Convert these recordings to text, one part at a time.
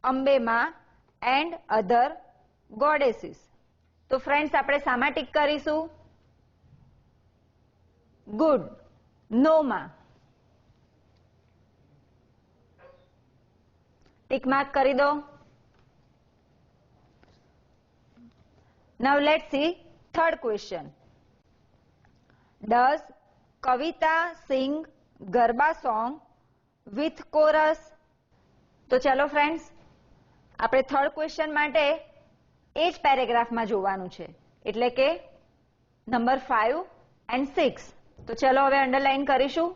અંબેમા and other goddesses. તો friends આપણે શામાં tick કરીશું? ગુડ. નો માં ટીક માર્ક કરી દો. Now let's see third question. Does Kavita sing Garba song with chorus? તો ચલો ફ્રેન્ડ્સ આપણે થર્ડ ક્વેશ્ચન માટે એ જ પેરેગ્રાફમાં જોવાનું છે, એટલે કે નંબર 5 and 6. તો ચલો હવે અંડરલાઈન કરીશું.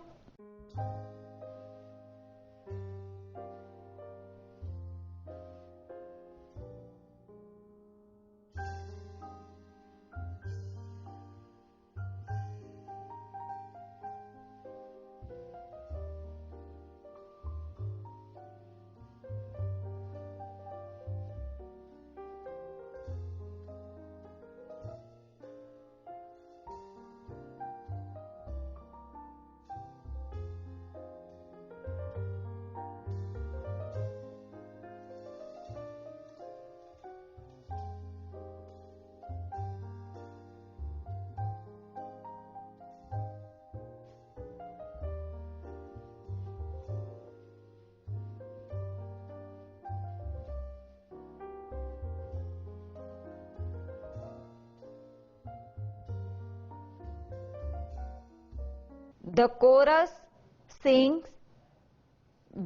The chorus sings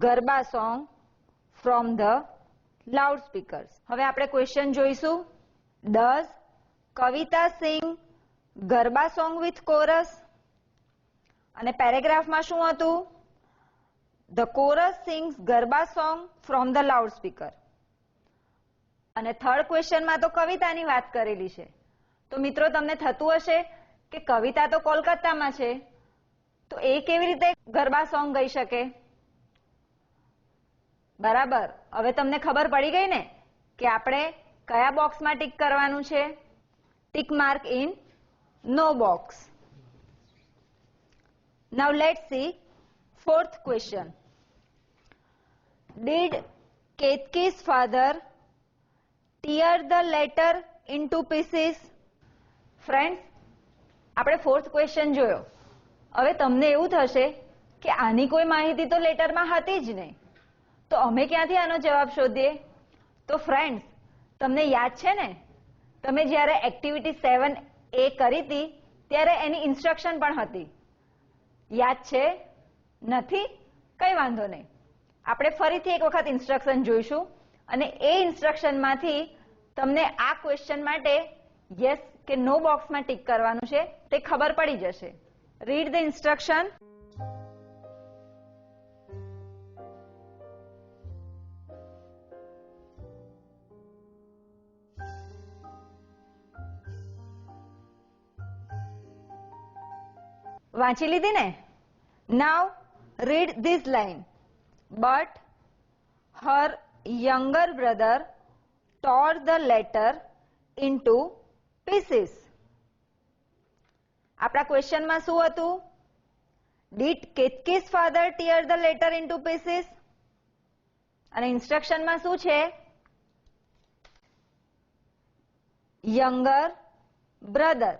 Garba song from the loudspeakers. હવે આપણે ક્વેશ્ચન જોઈશું. Does Kavita sing Garba song with chorus? અને પેરેગ્રાફમાં શું હતું? The chorus sings Garba song from the loudspeaker. અને થર્ડ ક્વેશ્ચનમાં તો કવિતાની વાત કરેલી છે. તો મિત્રો તમને થતું હશે કે કવિતા તો કોલકાતામાં છે, તો એ કેવી રીતે ગરબા સોંગ ગાઈ શકે? બરાબર. હવે તમને ખબર પડી ગઈ ને કે આપણે કયા બોક્સમાં ટીક કરવાનું છે? Tick mark in no box. Now let's see fourth question. Did Ketki's father tear the letter into pieces? Friends આપણે ફોર્થ ક્વેશ્ચન જોયો. હવે તમને એવું થશે કે આની કોઈ માહિતી તો લેટરમાં હતી જ નહીં, તો અમે ક્યાંથી આનો જવાબ શોધીએ? તો ફ્રેન્ડ્સ તમને યાદ છે ને, તમે જ્યારે એક્ટિવિટી 7A કરી હતી ત્યારે એની ઇન્સ્ટ્રક્શન પણ હતી. યાદ છે? નથી? કઈ વાંધો નહીં, આપણે ફરીથી એક વખત ઇન્સ્ટ્રક્શન જોઈશું અને એ ઇન્સ્ટ્રક્શનમાંથી તમને આ ક્વેશ્ચન માટે યસ કે નો બોક્સમાં ટીક કરવાનું છે તે ખબર પડી જશે. Read the instruction. વાંચી લીધી ને? Now read this line. But her younger brother tore the letter into pieces. આપણા ક્વેશ્ચનમાં શું હતું? Did Ketki's father tear the letter into pieces? અને ઇન્સ્ટ્રક્શનમાં શું છે? younger brother.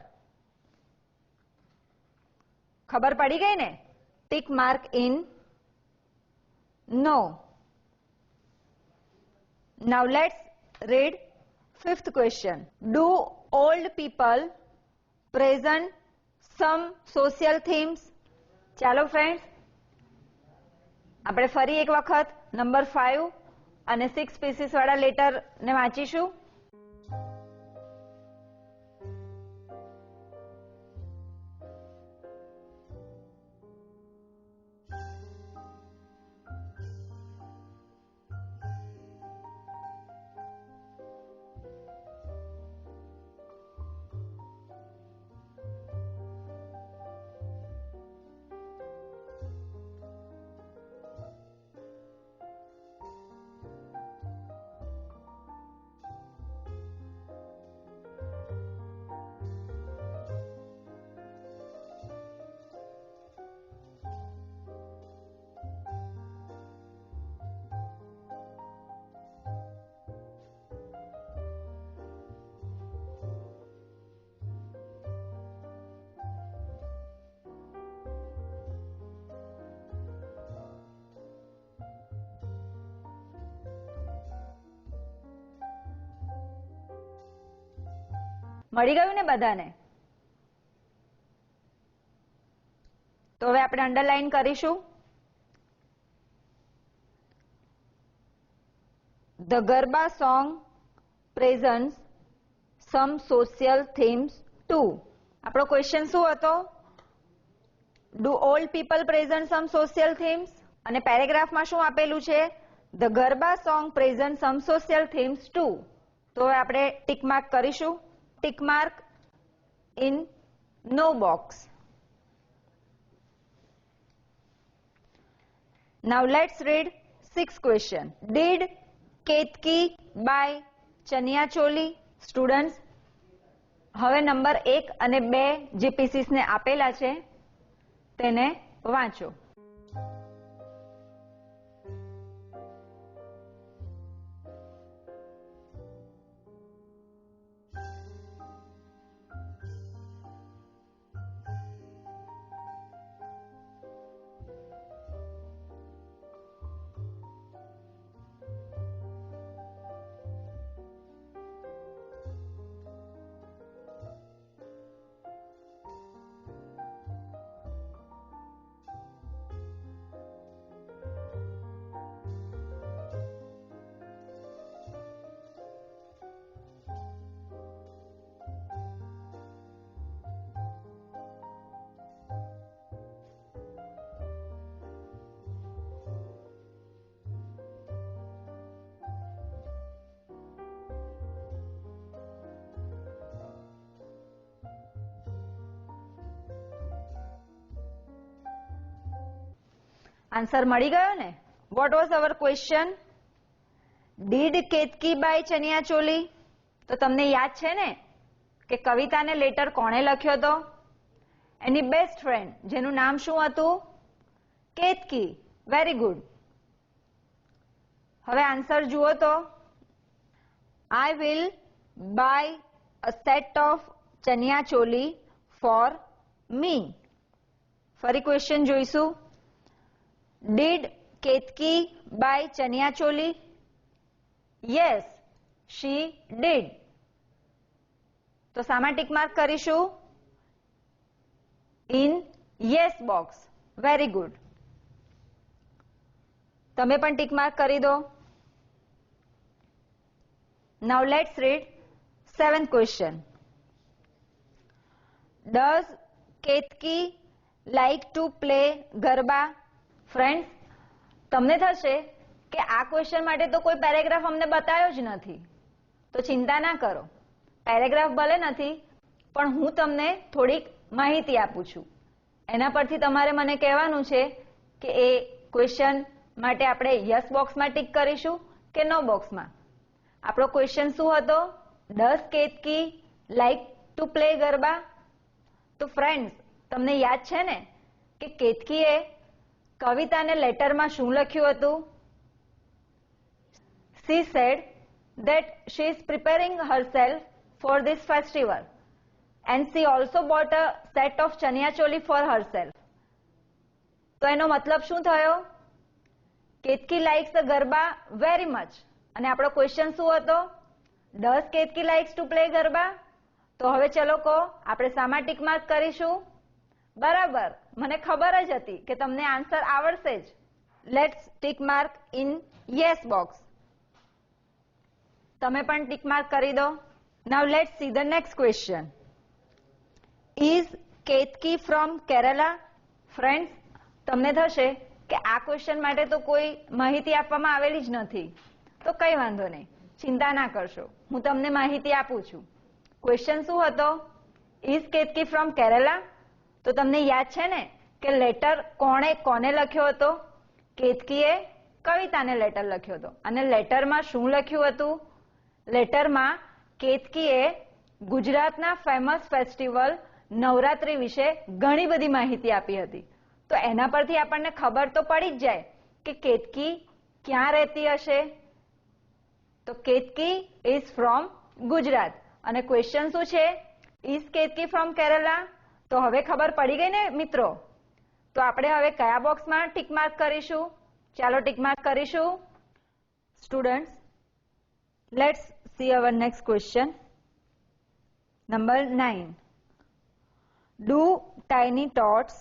ખબર પડી ગઈ ને? Tick mark in no. Now let's read fifth question. Do old people present some social themes? ચાલો ફ્રેન્ડ્સ આપણે ફરી એક વખત નંબર 5 અને 6 પીસીસ વાળા લેટર ને વાંચીશું. મળી ગયું ને બધાને? તો હવે આપણે અંડરલાઈન કરીશું. The Garba song presents some social themes too. આપણો ક્વેશ્ચન શું હતો? Do all people present some social themes? અને પેરેગ્રાફમાં શું આપેલું છે? The Garba song presents some social themes too. તો હવે આપણે ટીક માર્ક કરીશું. Tick mark in no box. Now let's read 6th question. Did Ketki buy chaniya choli? Students, હવે number 1 અને 2 જે પીસીસ ને આપેલા છે તેને વાંચો. આન્સર મળી ગયો ને? What was our question? Did Ketki buy chaniya choli? તો તમને યાદ છે ને કે કવિતાને લેટર કોણે લખ્યો હતો? એની બેસ્ટ ફ્રેન્ડ, જેનું નામ શું હતું? કેતકી. Very good. હવે આન્સર જુઓ તો, I will buy a set of chaniya choli for me. ફરી ક્વેશ્ચન જોઈશું. Did Ketki buy chaniya choli? Yes, she did. તો સામા ટીક માર્ક કરીશું? In yes box. Very good. તમે પણ ટીક માર્ક કરી દો. Now let's read 7th question. Does Ketki like to play garba? Friends, તમને થશે કે આ ક્વેશ્ચન માટે તો કોઈ પેરેગ્રાફ અમને બતાવ્યો જ નથી, તો ચિંતા ના કરો. પેરેગ્રાફ ભલે નથી, પણ હું તમને થોડીક માહિતી આપું છું. એના પરથી તમારે મને કહેવાનું છે કે એ ક્વેશ્ચન માટે આપણે યસ બોક્સમાં ટીક કરીશું કે નો બોક્સમાં. આપણો ક્વેશ્ચન શું હતો? Does Ketaki like to play garba? તો ફ્રેન્ડ્સ, તમને યાદ છે ને કે કેતકીએ કવિતાને લેટરમાં શું લખ્યું હતું? She said that she is preparing herself for this festival and she also bought a set of chaniya choli for herself. તો એનો મતલબ શું થયો? Ketaki likes the garba very much. અને આપણો ક્વેશ્ચન શું હતો? Does Ketaki likes to play garba? તો હવે ચલો કહો, આપણે સામા ટીક માર્ક કરીશું? બરાબર, મને ખબર જ હતી કે તમને આન્સર આવડશે જ. Let's tick mark in yes box. તમે પણ ટીક માર્ક કરી દો. Now let's see the next question. Is Ketaki from Kerala? Friends, તમને થશે કે આ ક્વેશ્ચન માટે તો કોઈ માહિતી આપવામાં આવેલી જ નથી, તો કઈ વાંધો નહીં, ચિંતા ના કરશો, હું તમને માહિતી આપું છું. ક્વેશ્ચન શું હતો? Is Ketaki from Kerala? તો તમને યાદ છે ને કે લેટર કોને લખ્યો હતો? કેતકીએ કવિતાને લેટર લખ્યો હતો. અને લેટરમાં શું લખ્યું હતું? લેટરમાં કેતકીએ ગુજરાતના ફેમસ ફેસ્ટિવલ નવરાત્રી વિશે ઘણી બધી માહિતી આપી હતી. તો એના પરથી આપણને ખબર તો પડી જ જાય કે કેતકી ક્યાં રહેતી હશે. તો કેતકી ઇઝ ફ્રોમ ગુજરાત. અને ક્વેશ્ચન શું છે? Is Ketaki from Kerala? તો હવે ખબર પડી ગઈ ને મિત્રો? તો આપણે હવે કયા બોક્સમાં ટીક માર્ક કરીશું? ચાલો ટીક માર્ક કરીશું. Students, let's see hour next question. Number 9. Do tiny tots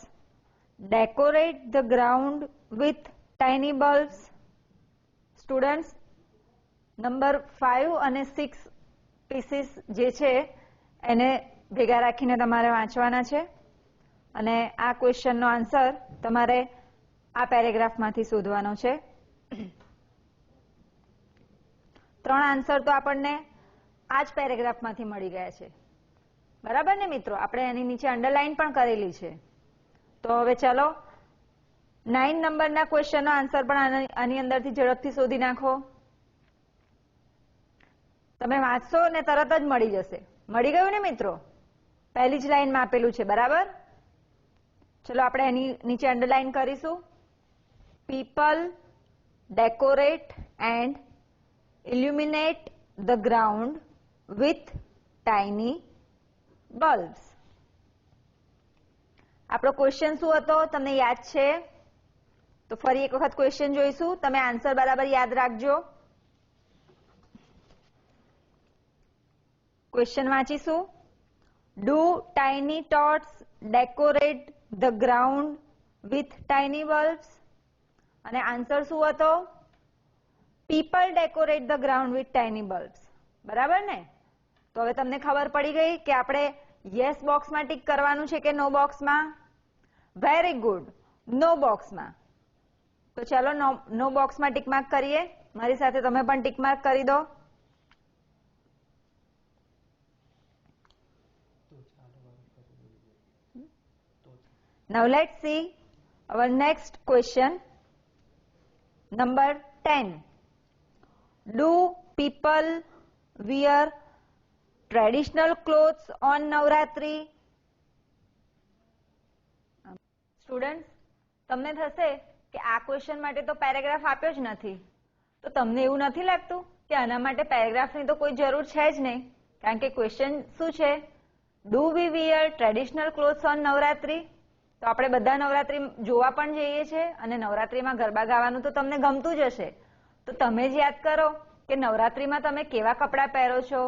decorate the ground with tiny bulbs? Students, number 5 અને 6 પીસીસ જે છે એને ભેગા રાખીને તમારે વાંચવાના છે અને આ ક્વેશ્ચનનો આન્સર તમારે આ પેરેગ્રાફમાંથી શોધવાનો છે. 3 આન્સર તો આપણને આ જ પેરેગ્રાફમાંથી મળી ગયા છે, બરાબર ને મિત્રો? આપણે એની નીચે અંડરલાઈન પણ કરેલી છે. તો હવે ચલો 9 નંબરના ક્વેશ્ચનનો આન્સર પણ આની અંદરથી ઝડપથી શોધી નાખો. તમે વાંચશો ને તરત જ મળી જશે. મળી ગયું ને મિત્રો? પહેલી જ લાઈનમાં આપેલું છે, બરાબર? ચલો આપણે એની નીચે અંડરલાઈન કરીશું. People decorate and ઇલ્યુમિનેટ the ground with tiny bulbs. આપણો ક્વેશ્ચન શું હતો તમને યાદ છે? તો ફરી એક વખત ક્વેશ્ચન જોઈશું. તમે આન્સર બરાબર યાદ રાખજો. ક્વેશ્ચન વાંચીશું. Do tiny tots decorate the ground with tiny bulbs? અને આન્સર શું હતો? People decorate the ground with tiny bulbs. બરાબર ને? તો હવે તમને ખબર પડી ગઈ કે આપણે યસ બોક્સમાં ટીક કરવાનું છે કે નો બોક્સમાં? વેરી ગુડ, નો બોક્સમાં. તો ચાલો નો બોક્સમાં ટીક માર્ક કરીએ. મારી સાથે તમે પણ ટીક માર્ક કરી દો. Now let's see our next question. Number 10. Do people wear traditional clothes on Navratri? Students, તમને થશે કે આ ક્વેશ્ચન માટે તો પેરેગ્રાફ આપ્યો જ નથી. તો તમને એવું નથી લાગતું કે આના માટે પેરેગ્રાફની તો કોઈ જરૂર છે જ નહીં, કારણ કે ક્વેશ્ચન શું છે? Do we wear traditional clothes on Navratri? તો આપણે બધા નવરાત્રી જોવા પણ જઈએ છીએ અને નવરાત્રીમાં ગરબા ગાવાનું તો તમને ગમતું જ હશે. તો તમે જ યાદ કરો કે નવરાત્રીમાં તમે કેવા કપડાં પહેરો છો,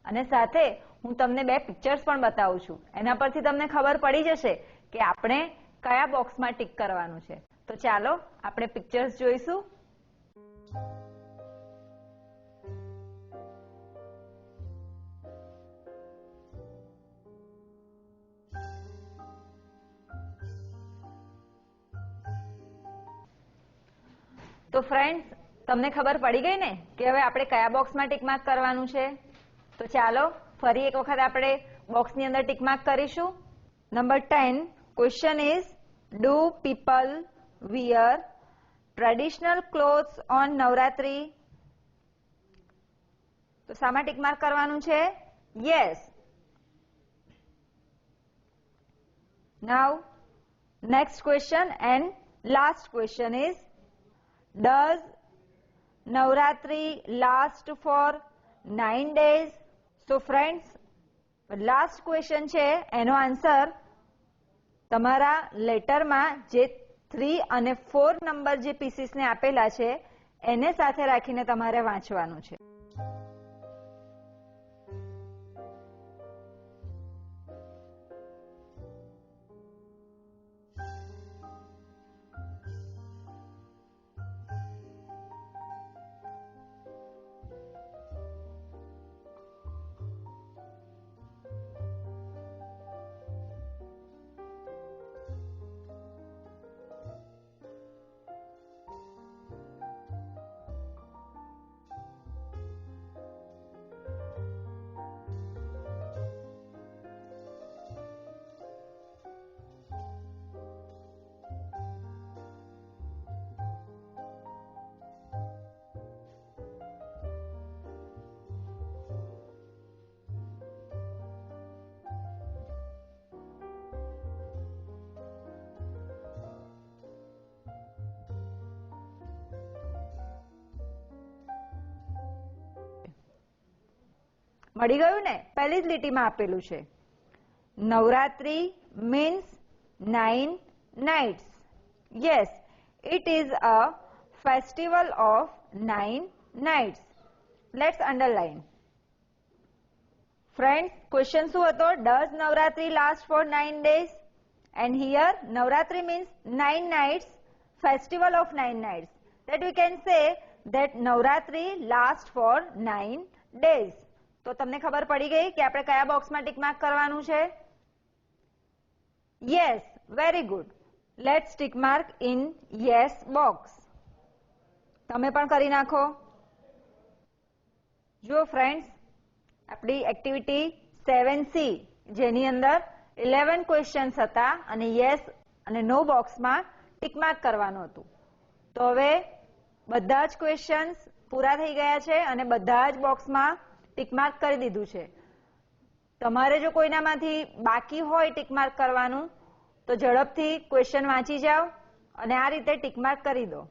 અને સાથે હું તમને 2 પિક્ચર્સ પણ બતાવું છું. એના પરથી તમને ખબર પડી જશે કે આપણે કયા બોક્સમાં ટીક કરવાનું છે. તો ચાલો આપણે પિક્ચર્સ જોઈશું. તો ફ્રેન્ડ્સ, તમને ખબર પડી ગઈ ને કે હવે આપણે કયા બોક્સમાં ટીક માર્ક કરવાનું છે? તો ચાલો ફરી એક વખત આપણે બોક્સની અંદર ટીક માર્ક કરીશું. Number 10 question is do people wear traditional clothes on Navratri? તો શામાં ટીક માર્ક કરવાનું છે? Yes. Now next question and last question is, does Navratri last for 9 days? So friends, last question છે એનો answer તમારા લેટરમાં જે 3 અને 4 number જે પીસીસને આપેલા છે એને સાથે રાખીને તમારે વાંચવાનું છે. મળી ગયું ને? પહેલી જ લીટીમાં આપેલું છે. Navratri means 9 nights. Yes, it is a festival of 9 nights. Let's underline. Friends, question શું હતો? Does Navratri last for 9 days? And here Navratri means 9 nights, festival of 9 nights. That we can say that Navratri lasts for 9 days. તો તમને ખબર પડી ગઈ કે આપણે કયા બોક્સમાં ટિક માર્ક કરવાનું છે? Yes, very good. Let's tick mark in yes box. તમે પણ કરી નાખો. જો ફ્રેન્ડ્સ, આપણી એક્ટિવિટી 7C જેની અંદર 11 ક્વેશ્ચન્સ હતા અને યસ અને નો બોક્સમાં ટિક માર્ક કરવાનું હતું. તો હવે બધા જ ક્વેશ્ચન્સ પૂરા થઈ ગયા છે અને બધા જ બોક્સમાં ટિક માર્ક કરી દીધું છે. તમારે જો કોઈનામાંથી બાકી હોય ટિક માર્ક કરવાનું તો ઝડપથી ક્વેશ્ચન વાંચી જાઓ અને આ રીતે ટિક માર્ક કરી દો.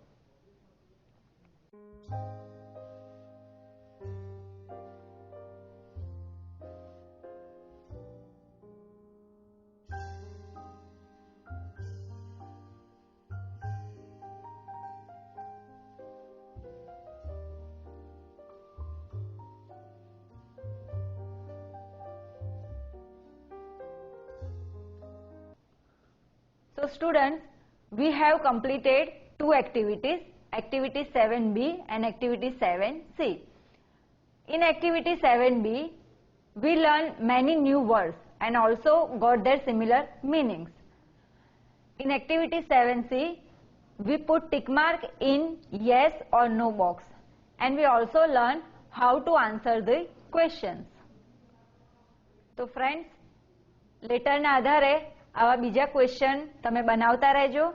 So students, we have completed two activities, activity 7B and activity 7C. In activity 7B, we learned many new words and also got their similar meanings. In activity 7C, we put tick mark in yes or no box and we also learned how to answer the questions. So friends, letter ના આધારે આવા બીજા question તમે બનાવતા રહેજો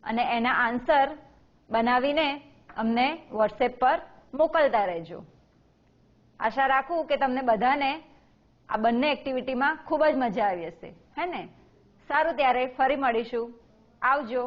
અને એના answer બનાવીને અમને વોટ્સએપ પર મોકલતા રહેજો. આશા રાખું કે તમને બધાને આ બંને એક્ટિવિટીમાં ખૂબ જ મજા આવી હશે, હે ને? સારું, ત્યારે ફરી મળીશું. આવજો.